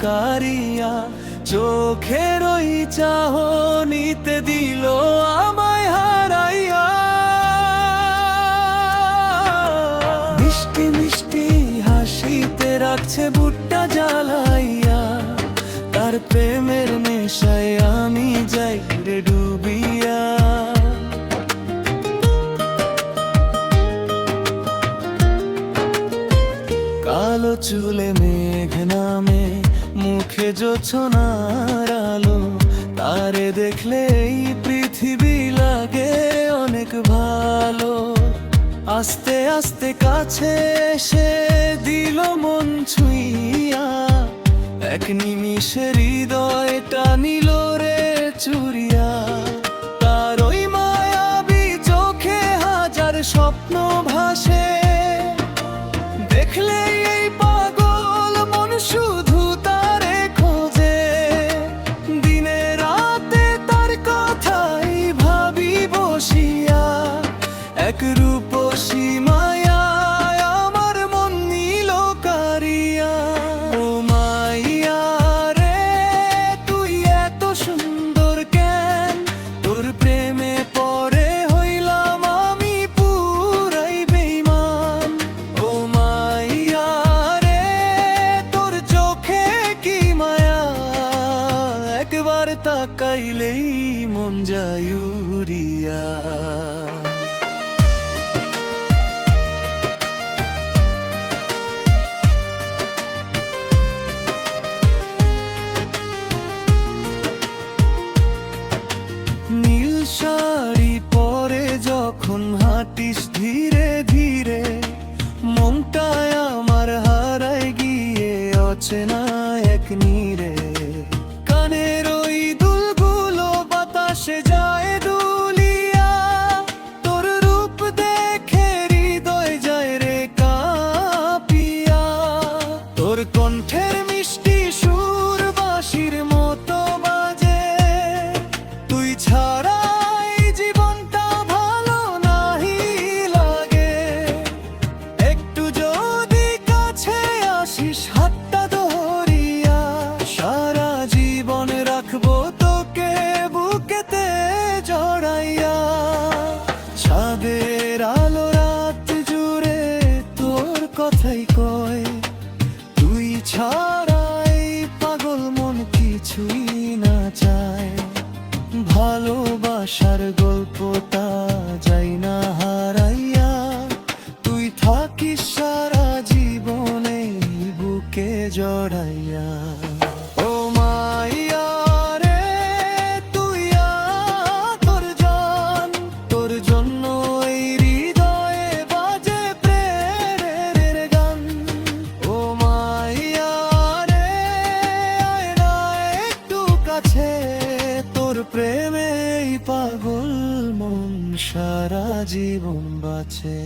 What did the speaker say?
কারিয়া, চোখের ওই চাহনিতে দিল আমায় হারাইয়া। মিষ্টি মিষ্টি হাসিতে রাখছে বুকটা জ্বালাইয়া, তার প্রেমের নেশায় আমি যাই রে ডুবিয়া। কালো চুলে মেঘ নামে, মুখে জোছনার আলো, তারে দেখলে এই পৃথিবী লাগে অনেক ভালো। আস্তে আস্তে কাছে এসে দিল মন ছুঁইয়া, এক নিমিষে হৃদয়টা নিল রে চুরিয়া। তার ওই মায়াবী চোখে হাজার স্বপ্ন ভাসে, দেখলে এই পাগল মন শুধু তারে খোঁজে। দিনে রাতে তার কথাই ভাবি বসিয়া, এক রূপসী মায়ায় আমার মন নিল কারিয়া। ও মাইয়া রে, তুই এত সুন্দর কেন? তোর প্রেমে পড়ে হইলাম আমি পুরাই বেঈমান। ও মাইয়া রে, তোর চোখে কি মায়া, একবার তাকাইলেই মন যায় উড়িয়া। নীল শাড়ি পরে যখন হাঁটিস ধীরে ধীরে, মনটায় আমার হারায় গিয়ে অচেনা এক নীরে। কানের ওই দুলগুলো বাতাসে যায় দুলিয়া, তোর রূপ দেখে হৃদয় যায় রে কাঁপিয়া। তোর কণ্ঠের মিষ্টি সুর বাঁশির মতো বাজে, তুই ছাড়া এই জীবনটা ভালো নাহি লাগে। একটু যদি কাছে আসিস হাতটা ধরিয়া, সারা জীবন রাখবো তোকে বুকেতে জড়াইয়া। চাঁদের আলো রাত জুড়ে তোর কথাই কয়, তুই ছাড়া এই পাগল মন কিছুই না চায়। ভালোবাসার গল্পটা যাই না হারাইয়া, তুই থাকিস সারা জীবনে বুকে জড়াইয়া। ও মাইয়া রে, তুই তোর জান, তোর জন্য এই হৃদয়ে বাজে প্রেমের গান। ও মাইয়া রে, আয় না একটু কাছে, তোর প্রেমে পাগল মন সারা জীবন বাঁচে।